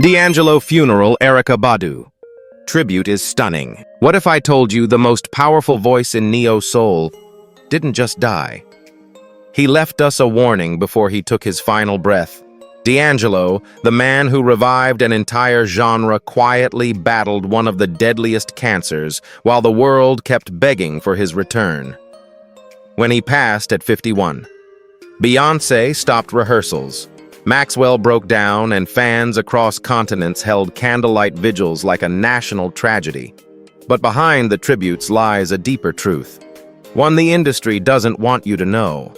D'Angelo funeral, Erykah Badu. Tribute is stunning. What if I told you the most powerful voice in neo-soul didn't just die? He left us a warning before he took his final breath. D'Angelo, the man who revived an entire genre, quietly battled one of the deadliest cancers while the world kept begging for his return. When he passed at 51, Beyoncé stopped rehearsals. Maxwell broke down, and fans across continents held candlelight vigils like a national tragedy. But behind the tributes lies a deeper truth, one the industry doesn't want you to know.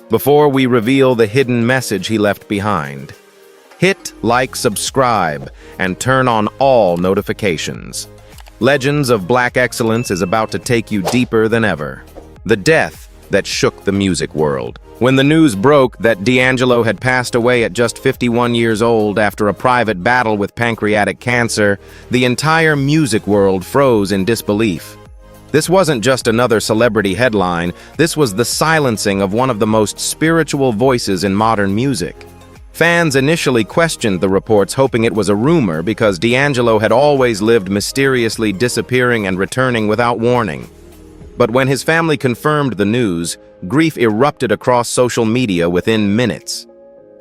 Before we reveal the hidden message he left behind, hit like, subscribe, and turn on all notifications. Legends of Black Excellence is about to take you deeper than ever. The death that shook the music world. When the news broke that D'Angelo had passed away at just 51 years old after a private battle with pancreatic cancer, the entire music world froze in disbelief. This wasn't just another celebrity headline, this was the silencing of one of the most spiritual voices in modern music. Fans initially questioned the reports, hoping it was a rumor because D'Angelo had always lived mysteriously, disappearing and returning without warning. But when his family confirmed the news, grief erupted across social media within minutes.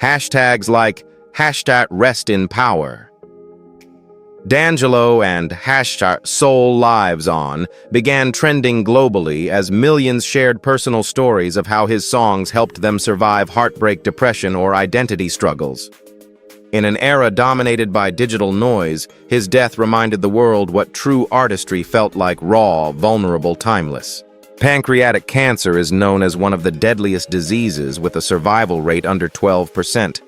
Hashtags like #RestInPower, D'Angelo and #SoulLivesOn began trending globally as millions shared personal stories of how his songs helped them survive heartbreak, depression, or identity struggles. In an era dominated by digital noise, his death reminded the world what true artistry felt like: raw, vulnerable, timeless. Pancreatic cancer is known as one of the deadliest diseases, with a survival rate under 12%.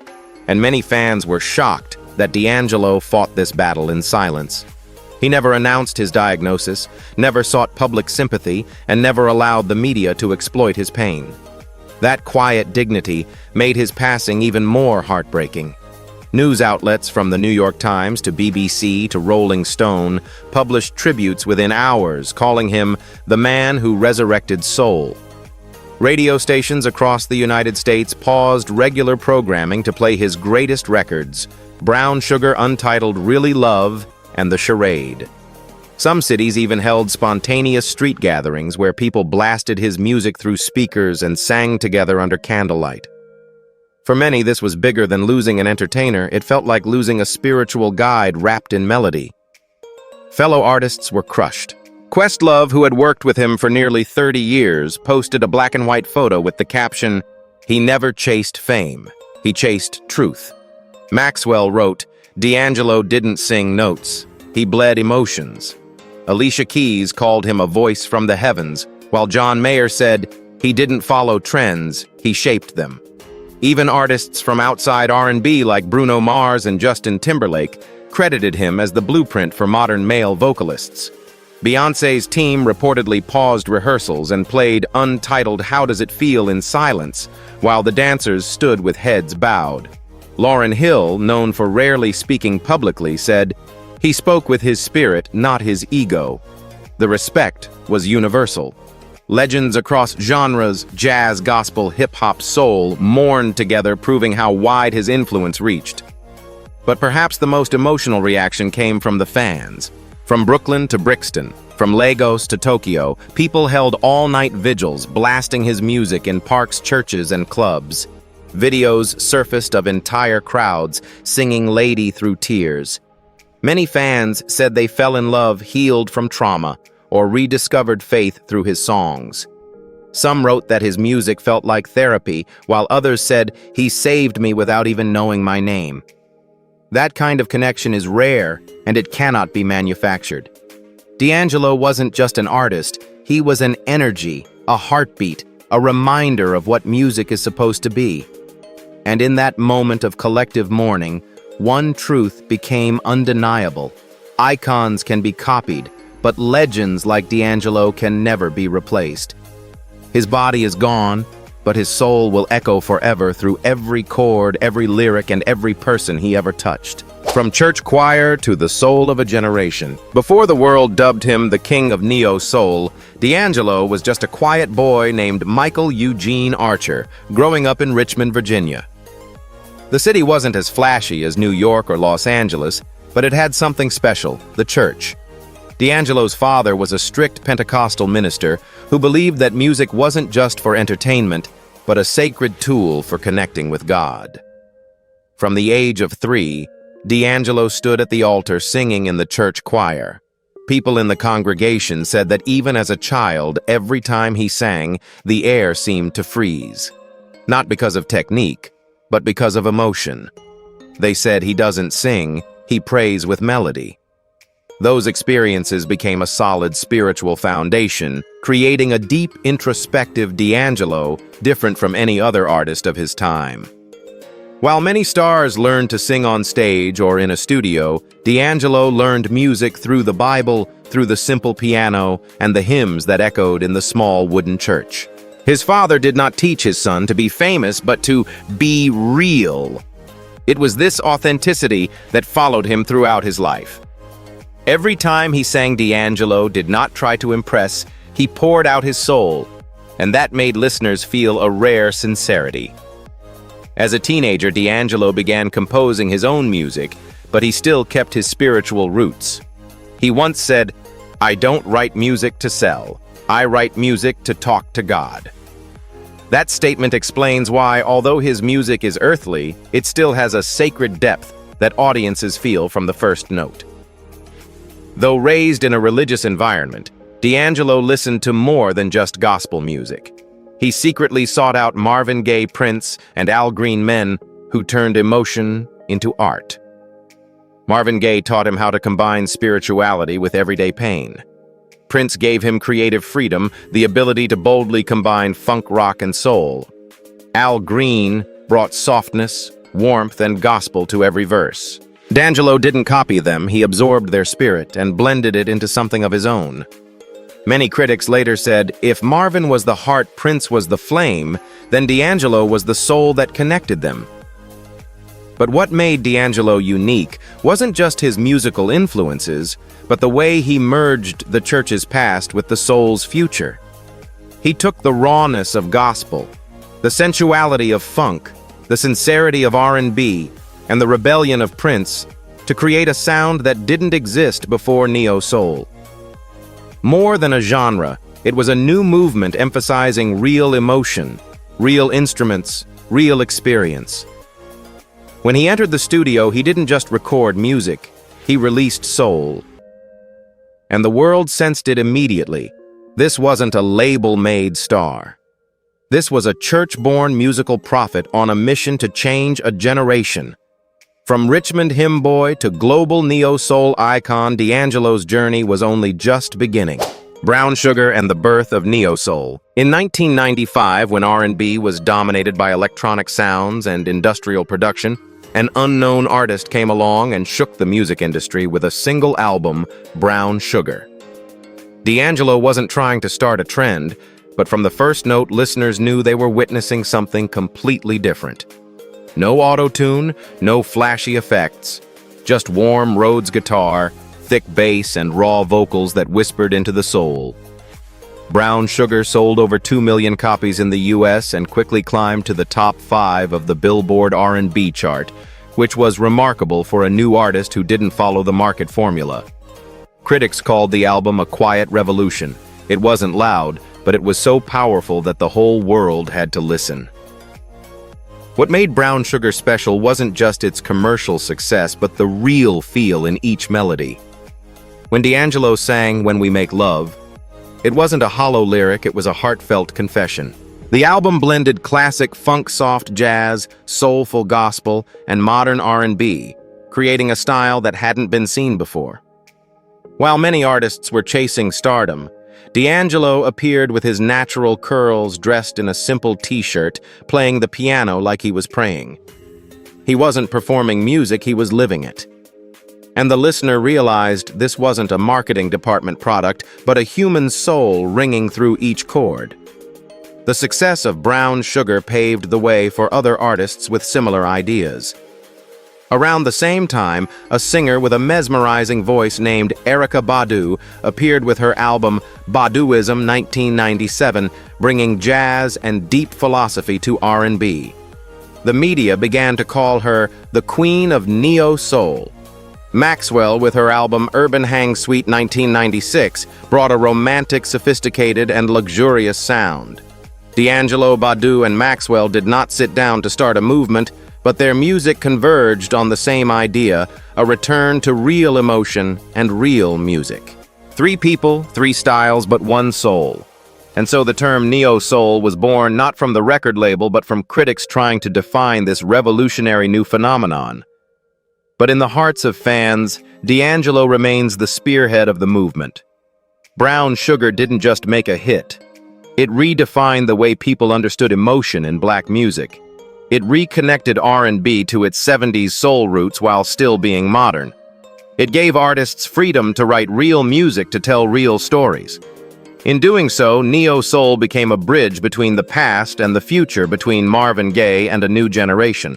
And many fans were shocked that D'Angelo fought this battle in silence. He never announced his diagnosis, never sought public sympathy, and never allowed the media to exploit his pain. That quiet dignity made his passing even more heartbreaking. News outlets from the New York Times to BBC to Rolling Stone published tributes within hours, calling him the man who resurrected soul. Radio stations across the United States paused regular programming to play his greatest records: Brown Sugar, Untitled, Really Love, and The Charade. Some cities even held spontaneous street gatherings where people blasted his music through speakers and sang together under candlelight. For many, this was bigger than losing an entertainer. It felt like losing a spiritual guide wrapped in melody. Fellow artists were crushed. Questlove, who had worked with him for nearly 30 years, posted a black-and-white photo with the caption, "He never chased fame. He chased truth." Maxwell wrote, "D'Angelo didn't sing notes. He bled emotions." Alicia Keys called him a voice from the heavens, while John Mayer said, "He didn't follow trends. He shaped them." Even artists from outside R&B like Bruno Mars and Justin Timberlake credited him as the blueprint for modern male vocalists. Beyoncé's team reportedly paused rehearsals and played Untitled How Does It Feel in silence, while the dancers stood with heads bowed. Lauryn Hill, known for rarely speaking publicly, said, "He spoke with his spirit, not his ego." The respect was universal. Legends across genres, jazz, gospel, hip-hop, soul, mourned together, proving how wide his influence reached. But perhaps the most emotional reaction came from the fans. From Brooklyn to Brixton, from Lagos to Tokyo, people held all-night vigils, blasting his music in parks, churches, and clubs. Videos surfaced of entire crowds singing Lady through tears. Many fans said they fell in love, healed from trauma, or rediscovered faith through his songs. Some wrote that his music felt like therapy, while others said, "He saved me without even knowing my name." That kind of connection is rare, and it cannot be manufactured. D'Angelo wasn't just an artist, he was an energy, a heartbeat, a reminder of what music is supposed to be. And in that moment of collective mourning, one truth became undeniable. Icons can be copied, but legends like D'Angelo can never be replaced. His body is gone, but his soul will echo forever through every chord, every lyric, and every person he ever touched. From church choir to the soul of a generation. Before the world dubbed him the king of neo-soul, D'Angelo was just a quiet boy named Michael Eugene Archer, growing up in Richmond, Virginia. The city wasn't as flashy as New York or Los Angeles, but it had something special: the church. D'Angelo's father was a strict Pentecostal minister who believed that music wasn't just for entertainment, but a sacred tool for connecting with God. From the age of 3, D'Angelo stood at the altar singing in the church choir. People in the congregation said that even as a child, every time he sang, the air seemed to freeze. Not because of technique, but because of emotion. They said he doesn't sing, he prays with melody. Those experiences became a solid spiritual foundation, creating a deep, introspective D'Angelo different from any other artist of his time. While many stars learned to sing on stage or in a studio, D'Angelo learned music through the Bible, through the simple piano, and the hymns that echoed in the small wooden church. His father did not teach his son to be famous, but to be real. It was this authenticity that followed him throughout his life. Every time he sang, D'Angelo did not try to impress, he poured out his soul, and that made listeners feel a rare sincerity. As a teenager, D'Angelo began composing his own music, but he still kept his spiritual roots. He once said, "I don't write music to sell. I write music to talk to God." That statement explains why, although his music is earthly, it still has a sacred depth that audiences feel from the first note. Though raised in a religious environment, D'Angelo listened to more than just gospel music. He secretly sought out Marvin Gaye, Prince, and Al Green, men who turned emotion into art. Marvin Gaye taught him how to combine spirituality with everyday pain. Prince gave him creative freedom, the ability to boldly combine funk, rock, and soul. Al Green brought softness, warmth, and gospel to every verse. D'Angelo didn't copy them, he absorbed their spirit and blended it into something of his own. Many critics later said, if Marvin was the heart, Prince was the flame, then D'Angelo was the soul that connected them. But what made D'Angelo unique wasn't just his musical influences, but the way he merged the church's past with the soul's future. He took the rawness of gospel, the sensuality of funk, the sincerity of R&B, and the rebellion of Prince to create a sound that didn't exist before neo-soul. More than a genre, it was a new movement emphasizing real emotion, real instruments, real experience. When he entered the studio, he didn't just record music, he released soul. And the world sensed it immediately. This wasn't a label-made star. This was a church-born musical prophet on a mission to change a generation. From Richmond hymn boy to global neo-soul icon, D'Angelo's journey was only just beginning. Brown Sugar and the birth of neo-soul. In 1995, when R&B was dominated by electronic sounds and industrial production, an unknown artist came along and shook the music industry with a single album, Brown Sugar. D'Angelo wasn't trying to start a trend, but from the first note, listeners knew they were witnessing something completely different. No auto-tune, no flashy effects, just warm Rhodes guitar, thick bass, and raw vocals that whispered into the soul. Brown Sugar sold over 2 million copies in the US and quickly climbed to the top 5 of the Billboard R&B chart, which was remarkable for a new artist who didn't follow the market formula. Critics called the album a quiet revolution. It wasn't loud, but it was so powerful that the whole world had to listen. What made Brown Sugar special wasn't just its commercial success, but the real feel in each melody. When D'Angelo sang When We Make Love, it wasn't a hollow lyric, it was a heartfelt confession. The album blended classic funk, soft jazz, soulful gospel, and modern R&B, creating a style that hadn't been seen before. While many artists were chasing stardom, D'Angelo appeared with his natural curls, dressed in a simple t-shirt, playing the piano like he was praying. He wasn't performing music, he was living it. And the listener realized this wasn't a marketing department product, but a human soul ringing through each chord. The success of Brown Sugar paved the way for other artists with similar ideas. Around the same time, a singer with a mesmerizing voice named Erykah Badu appeared with her album Baduism 1997, bringing jazz and deep philosophy to R&B. The media began to call her the Queen of Neo-Soul. Maxwell, with her album Urban Hang Suite 1996, brought a romantic, sophisticated, and luxurious sound. D'Angelo, Badu, and Maxwell did not sit down to start a movement, but their music converged on the same idea, a return to real emotion and real music. 3 people, 3 styles, but 1 soul. And so the term neo-soul was born not from the record label, but from critics trying to define this revolutionary new phenomenon. But in the hearts of fans, D'Angelo remains the spearhead of the movement. Brown Sugar didn't just make a hit. It redefined the way people understood emotion in black music. It reconnected R&B to its 70s soul roots while still being modern. It gave artists freedom to write real music to tell real stories. In doing so, neo-soul became a bridge between the past and the future, between Marvin Gaye and a new generation.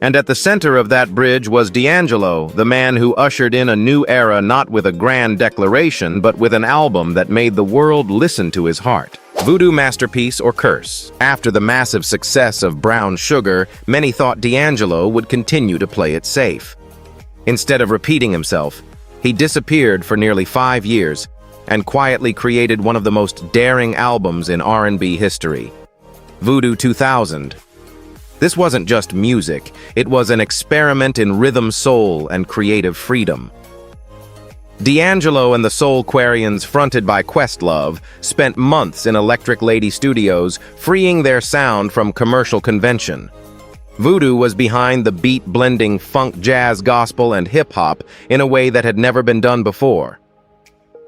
And at the center of that bridge was D'Angelo, the man who ushered in a new era not with a grand declaration, but with an album that made the world listen to his heart. Voodoo masterpiece or curse? After the massive success of Brown Sugar, many thought D'Angelo would continue to play it safe. Instead of repeating himself, he disappeared for nearly 5 years and quietly created one of the most daring albums in R&B history, Voodoo 2000. This wasn't just music, it was an experiment in rhythm, soul, and creative freedom. D'Angelo and the Soulquarians, fronted by Questlove, spent months in Electric Lady Studios, freeing their sound from commercial convention. Voodoo was behind the beat-blending funk, jazz, gospel, and hip-hop in a way that had never been done before.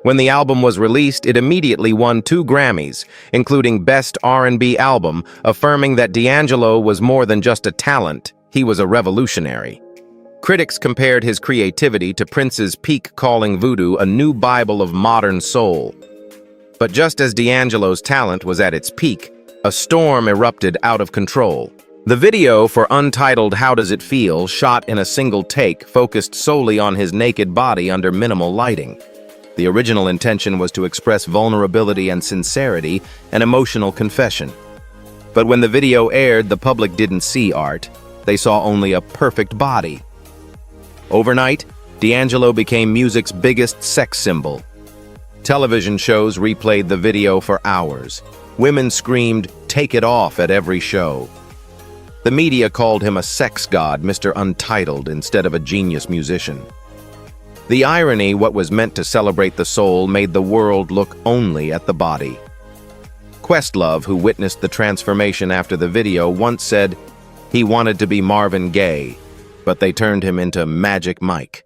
When the album was released, it immediately won 2 Grammys, including Best R&B Album, affirming that D'Angelo was more than just a talent, he was a revolutionary. Critics compared his creativity to Prince's peak, calling Voodoo a new Bible of modern soul. But just as D'Angelo's talent was at its peak, a storm erupted out of control. The video for Untitled How Does It Feel, shot in a single take, focused solely on his naked body under minimal lighting. The original intention was to express vulnerability and sincerity, an emotional confession. But when the video aired, the public didn't see art. They saw only a perfect body. Overnight, D'Angelo became music's biggest sex symbol. Television shows replayed the video for hours. Women screamed, "Take it off," at every show. The media called him a sex god, Mr. Untitled, instead of a genius musician. The irony, what was meant to celebrate the soul, made the world look only at the body. Questlove, who witnessed the transformation after the video, once said he wanted to be Marvin Gaye, but they turned him into Magic Mike.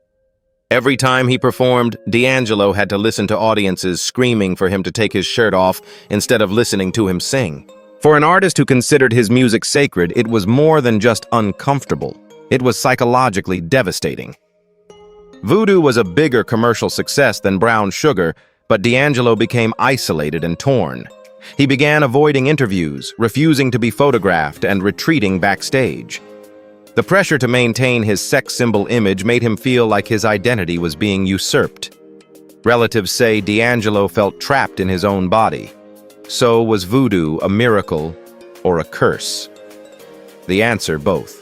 Every time he performed, D'Angelo had to listen to audiences screaming for him to take his shirt off instead of listening to him sing. For an artist who considered his music sacred, it was more than just uncomfortable. It was psychologically devastating. Voodoo was a bigger commercial success than Brown Sugar, but D'Angelo became isolated and torn. He began avoiding interviews, refusing to be photographed, and retreating backstage. The pressure to maintain his sex symbol image made him feel like his identity was being usurped. Relatives say D'Angelo felt trapped in his own body. So was Voodoo a miracle or a curse? The answer, both.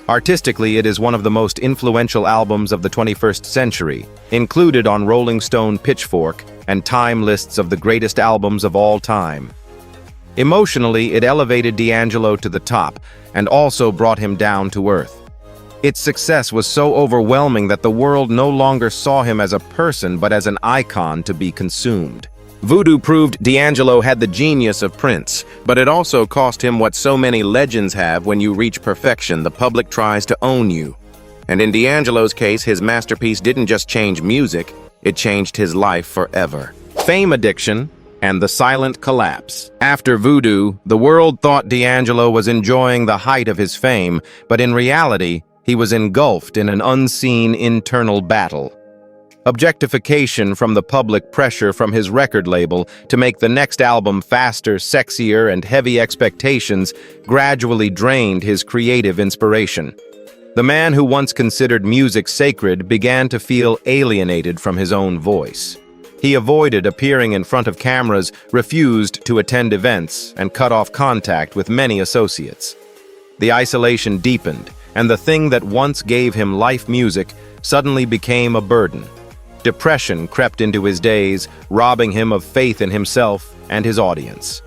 Artistically, it is one of the most influential albums of the 21st century, included on Rolling Stone, Pitchfork, and Time lists of the greatest albums of all time. Emotionally, it elevated D'Angelo to the top, and also brought him down to earth. Its success was so overwhelming that the world no longer saw him as a person, but as an icon to be consumed. Voodoo proved D'Angelo had the genius of Prince, but it also cost him what so many legends have: when you reach perfection, the public tries to own you. And in D'Angelo's case, his masterpiece didn't just change music, it changed his life forever. Fame addiction and the silent collapse. After Voodoo, the world thought D'Angelo was enjoying the height of his fame, but in reality, he was engulfed in an unseen internal battle. Objectification from the public, pressure from his record label to make the next album faster, sexier, and heavy expectations gradually drained his creative inspiration. The man who once considered music sacred began to feel alienated from his own voice. He avoided appearing in front of cameras, refused to attend events, and cut off contact with many associates. The isolation deepened, and the thing that once gave him life music suddenly became a burden. Depression crept into his days, robbing him of faith in himself and his audience.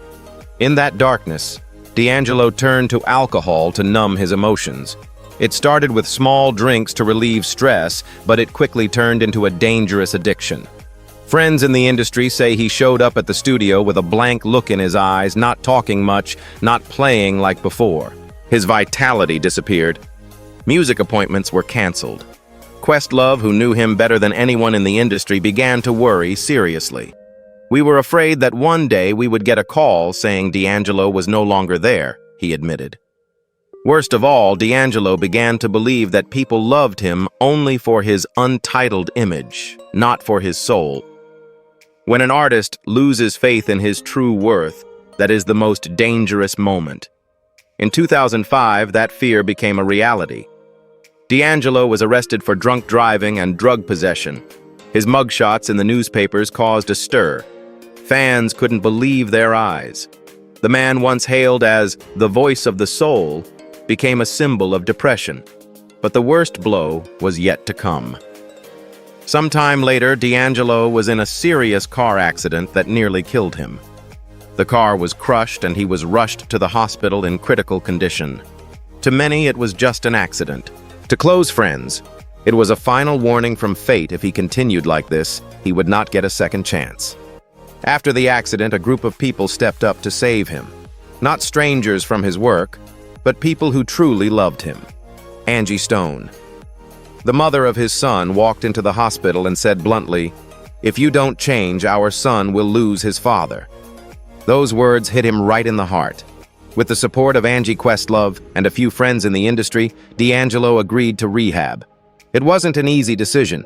In that darkness, D'Angelo turned to alcohol to numb his emotions. It started with small drinks to relieve stress, but it quickly turned into a dangerous addiction. Friends in the industry say he showed up at the studio with a blank look in his eyes, not talking much, not playing like before. His vitality disappeared. Music appointments were canceled. Questlove, who knew him better than anyone in the industry, began to worry seriously. "We were afraid that one day we would get a call saying D'Angelo was no longer there," he admitted. Worst of all, D'Angelo began to believe that people loved him only for his untitled image, not for his soul. When an artist loses faith in his true worth, that is the most dangerous moment. In 2005, that fear became a reality. D'Angelo was arrested for drunk driving and drug possession. His mugshots in the newspapers caused a stir. Fans couldn't believe their eyes. The man once hailed as the voice of the soul became a symbol of depression. But the worst blow was yet to come. Sometime later, D'Angelo was in a serious car accident that nearly killed him. The car was crushed and he was rushed to the hospital in critical condition. To many, it was just an accident. To close friends, it was a final warning from fate. If he continued like this, he would not get a second chance. After the accident, a group of people stepped up to save him. Not strangers from his work, but people who truly loved him. Angie Stone. The mother of his son walked into the hospital and said bluntly, "If you don't change, our son will lose his father." Those words hit him right in the heart. With the support of Angie Questlove and a few friends in the industry, D'Angelo agreed to rehab. It wasn't an easy decision.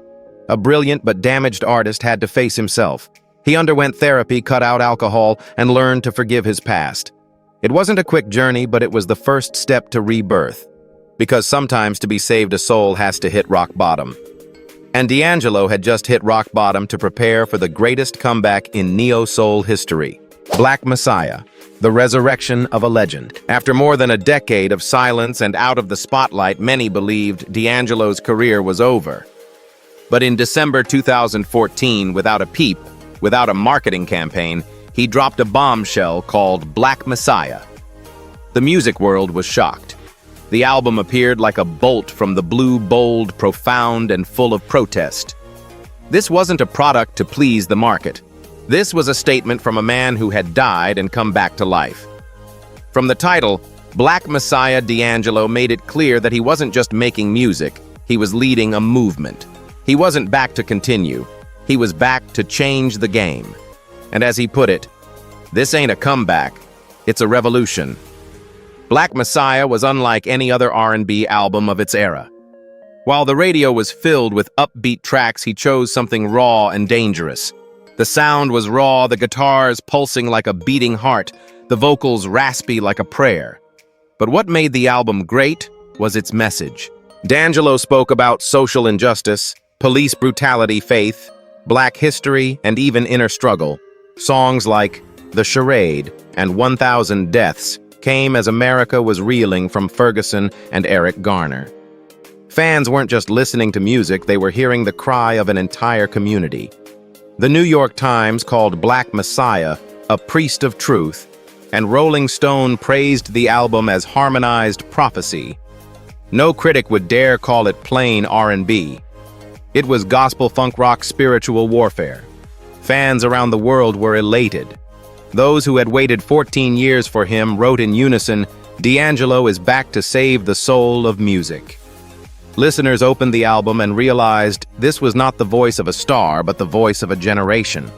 A brilliant but damaged artist had to face himself. He underwent therapy, cut out alcohol, and learned to forgive his past. It wasn't a quick journey, but it was the first step to rebirth. Because sometimes to be saved, a soul has to hit rock bottom. And D'Angelo had just hit rock bottom to prepare for the greatest comeback in neo-soul history. Black Messiah, the resurrection of a legend. After more than a decade of silence and out of the spotlight, many believed D'Angelo's career was over. But in December 2014, without a peep, without a marketing campaign, he dropped a bombshell called Black Messiah. The music world was shocked. The album appeared like a bolt from the blue, bold, profound, and full of protest. This wasn't a product to please the market. This was a statement from a man who had died and come back to life. From the title, Black Messiah, D'Angelo made it clear that he wasn't just making music, he was leading a movement. He wasn't back to continue. He was back to change the game. And as he put it, this ain't a comeback, it's a revolution. Black Messiah was unlike any other R&B album of its era. While the radio was filled with upbeat tracks, he chose something raw and dangerous. The sound was raw, the guitars pulsing like a beating heart, the vocals raspy like a prayer. But what made the album great was its message. D'Angelo spoke about social injustice, police brutality, faith, black history, and even inner struggle. Songs like The Charade and 1,000 Deaths came as America was reeling from Ferguson and Eric Garner. Fans weren't just listening to music, they were hearing the cry of an entire community. The New York Times called Black Messiah a priest of truth, and Rolling Stone praised the album as harmonized prophecy. No critic would dare call it plain R&B. It was gospel funk rock spiritual warfare. Fans around the world were elated. Those who had waited 14 years for him wrote in unison, "D'Angelo is back to save the soul of music." Listeners opened the album and realized this was not the voice of a star, but the voice of a generation.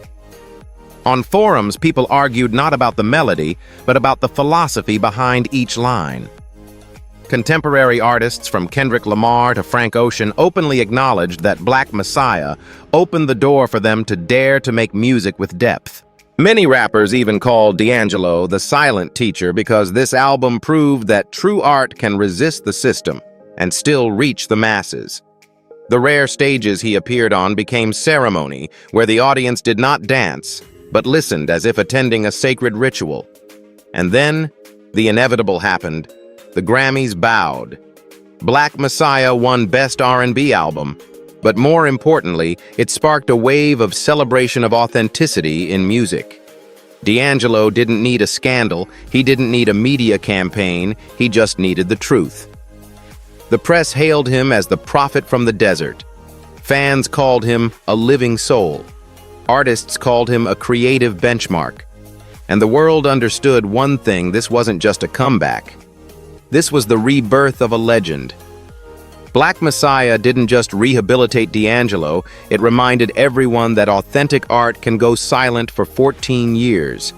On forums, people argued not about the melody, but about the philosophy behind each line. Contemporary artists from Kendrick Lamar to Frank Ocean openly acknowledged that Black Messiah opened the door for them to dare to make music with depth. Many rappers even called D'Angelo the silent teacher because this album proved that true art can resist the system and still reach the masses. The rare stages he appeared on became ceremony, where the audience did not dance, but listened as if attending a sacred ritual. And then, the inevitable happened. The Grammys bowed. Black Messiah won Best R&B Album, but more importantly, it sparked a wave of celebration of authenticity in music. D'Angelo didn't need a scandal, he didn't need a media campaign, he just needed the truth. The press hailed him as the prophet from the desert. Fans called him a living soul. Artists called him a creative benchmark. And the world understood one thing: this wasn't just a comeback. This was the rebirth of a legend. Black Messiah didn't just rehabilitate D'Angelo, it reminded everyone that authentic art can go silent for 14 years.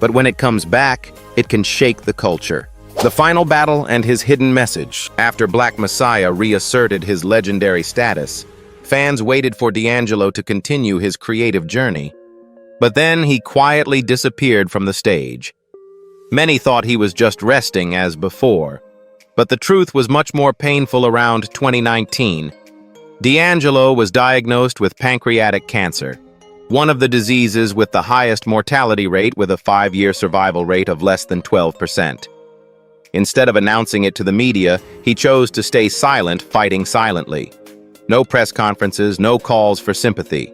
But when it comes back, it can shake the culture. The final battle and his hidden message. After Black Messiah reasserted his legendary status, fans waited for D'Angelo to continue his creative journey. But then he quietly disappeared from the stage. Many thought he was just resting as before. But the truth was much more painful. Around 2019, D'Angelo was diagnosed with pancreatic cancer, one of the diseases with the highest mortality rate, with a 5-year survival rate of less than 12%. Instead of announcing it to the media, he chose to stay silent, fighting silently. No press conferences, no calls for sympathy.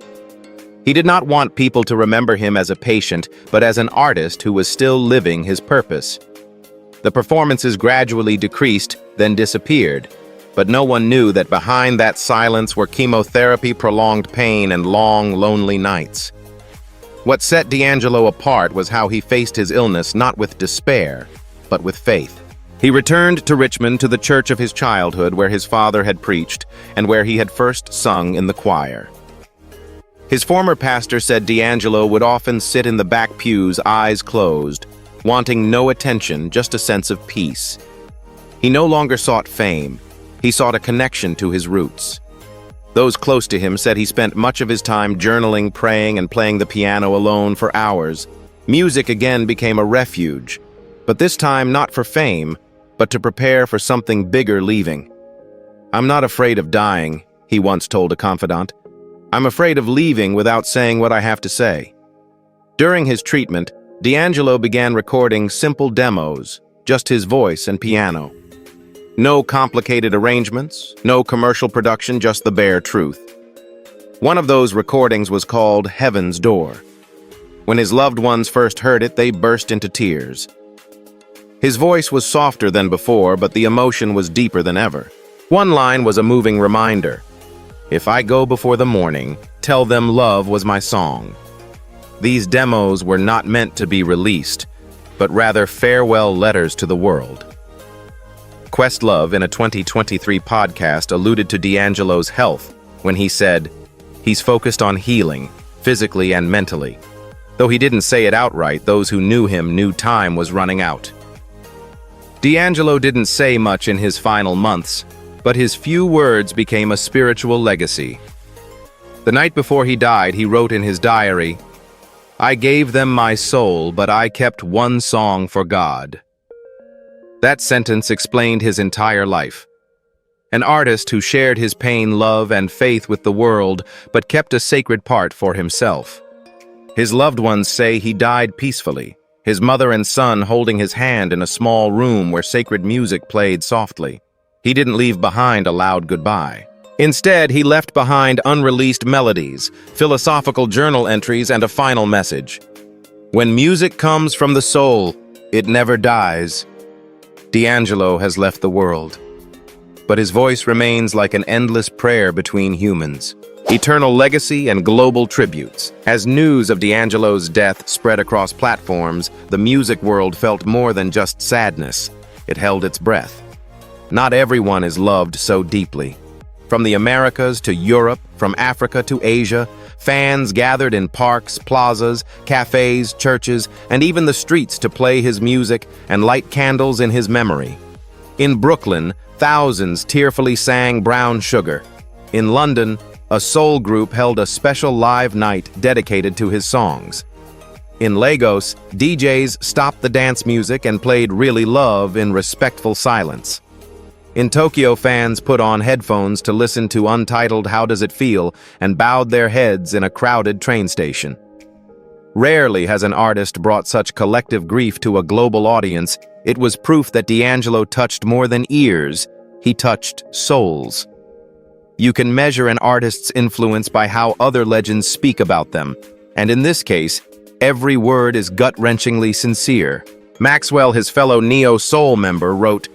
He did not want people to remember him as a patient, but as an artist who was still living his purpose. The performances gradually decreased, then disappeared, but no one knew that behind that silence were chemotherapy, prolonged pain, and long, lonely nights. What set D'Angelo apart was how he faced his illness not with despair, but with faith. He returned to Richmond, to the church of his childhood, where his father had preached and where he had first sung in the choir. His former pastor said D'Angelo would often sit in the back pews, eyes closed, wanting no attention, just a sense of peace. He no longer sought fame. He sought a connection to his roots. Those close to him said he spent much of his time journaling, praying, and playing the piano alone for hours. Music again became a refuge, but this time not for fame, but to prepare for something bigger leaving. "I'm not afraid of dying," he once told a confidant. "I'm afraid of leaving without saying what I have to say." During his treatment, D'Angelo began recording simple demos, just his voice and piano. No complicated arrangements, no commercial production, just the bare truth. One of those recordings was called Heaven's Door. When his loved ones first heard it, they burst into tears. His voice was softer than before, but the emotion was deeper than ever. One line was a moving reminder: "If I go before the morning, tell them love was my song." These demos were not meant to be released, but rather farewell letters to the world. Questlove, in a 2023 podcast, alluded to D'Angelo's health when he said, "He's focused on healing, physically and mentally." Though he didn't say it outright, those who knew him knew time was running out. D'Angelo didn't say much in his final months, but his few words became a spiritual legacy. The night before he died, he wrote in his diary, "I gave them my soul, but I kept one song for God." That sentence explained his entire life. An artist who shared his pain, love, and faith with the world, but kept a sacred part for himself. His loved ones say he died peacefully, his mother and son holding his hand in a small room where sacred music played softly. He didn't leave behind a loud goodbye. Instead, he left behind unreleased melodies, philosophical journal entries, and a final message. When music comes from the soul, it never dies. D'Angelo has left the world, but his voice remains like an endless prayer between humans. Eternal legacy and global tributes. As news of D'Angelo's death spread across platforms, the music world felt more than just sadness. It held its breath. Not everyone is loved so deeply. From the Americas to Europe, from Africa to Asia, fans gathered in parks, plazas, cafes, churches, and even the streets to play his music and light candles in his memory. In Brooklyn, thousands tearfully sang Brown Sugar. In London, a soul group held a special live night dedicated to his songs. In Lagos, DJs stopped the dance music and played Really Love in respectful silence. In Tokyo, fans put on headphones to listen to untitled How Does It Feel and bowed their heads in a crowded train station. Rarely has an artist brought such collective grief to a global audience, It was proof that D'Angelo touched more than ears, he touched souls. You can measure an artist's influence by how other legends speak about them, and in this case, every word is gut-wrenchingly sincere. Maxwell, his fellow neo-soul member, wrote,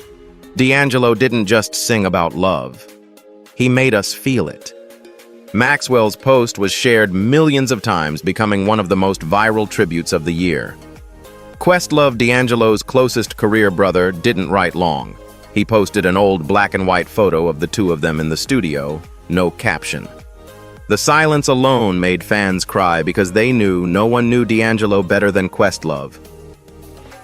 "D'Angelo didn't just sing about love. He made us feel it." Maxwell's post was shared millions of times, becoming one of the most viral tributes of the year. Questlove, D'Angelo's closest career brother, didn't write long. He posted an old black-and-white photo of the two of them in the studio, no caption. The silence alone made fans cry because they knew no one knew D'Angelo better than Questlove.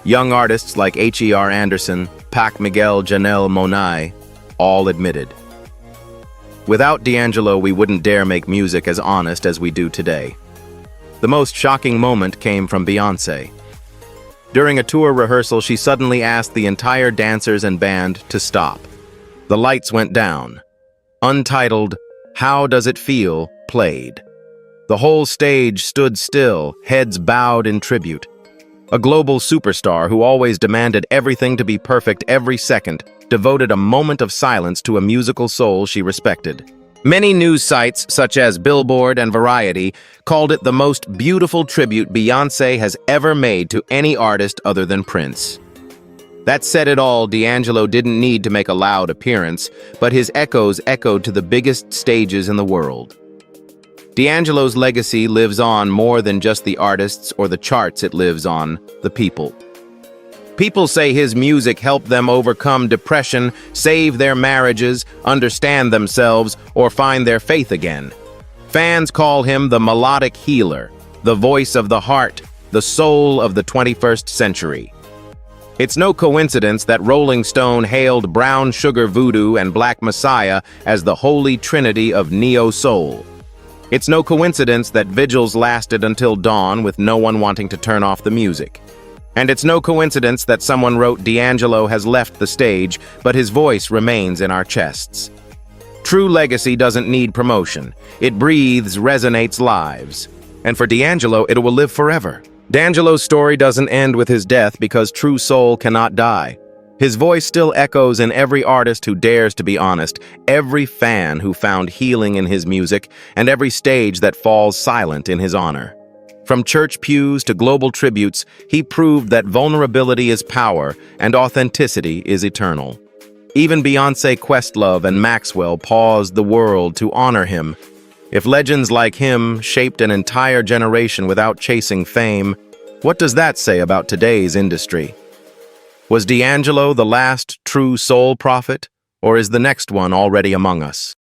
Young artists like H.E.R. Anderson, Pac Miguel, Janelle Monáe, all admitted. Without D'Angelo, we wouldn't dare make music as honest as we do today. The most shocking moment came from Beyoncé. During a tour rehearsal, she suddenly asked the entire dancers and band to stop. The lights went down. Untitled, "How Does It Feel?" played. The whole stage stood still, heads bowed in tribute. A global superstar who always demanded everything to be perfect every second devoted a moment of silence to a musical soul she respected. Many news sites, such as Billboard and Variety, called it the most beautiful tribute Beyoncé has ever made to any artist other than Prince. That said it all, D'Angelo didn't need to make a loud appearance, but his echoes echoed to the biggest stages in the world. D'Angelo's legacy lives on more than just the artists or the charts. It lives on the people. People say his music helped them overcome depression, save their marriages, understand themselves, or find their faith again. Fans call him the melodic healer, the voice of the heart, the soul of the 21st century. It's no coincidence that Rolling Stone hailed Brown Sugar Voodoo and Black Messiah as the holy trinity of neo-soul. It's no coincidence that vigils lasted until dawn with no one wanting to turn off the music. And it's no coincidence that someone wrote D'Angelo has left the stage, but his voice remains in our chests. True legacy doesn't need promotion. It breathes, resonates lives. And for D'Angelo, it will live forever. D'Angelo's story doesn't end with his death because true soul cannot die. His voice still echoes in every artist who dares to be honest, every fan who found healing in his music, and every stage that falls silent in his honor. From church pews to global tributes, he proved that vulnerability is power and authenticity is eternal. Even Beyoncé, Questlove, and Maxwell paused the world to honor him. If legends like him shaped an entire generation without chasing fame, what does that say about today's industry? Was D'Angelo the last true soul prophet, or is the next one already among us?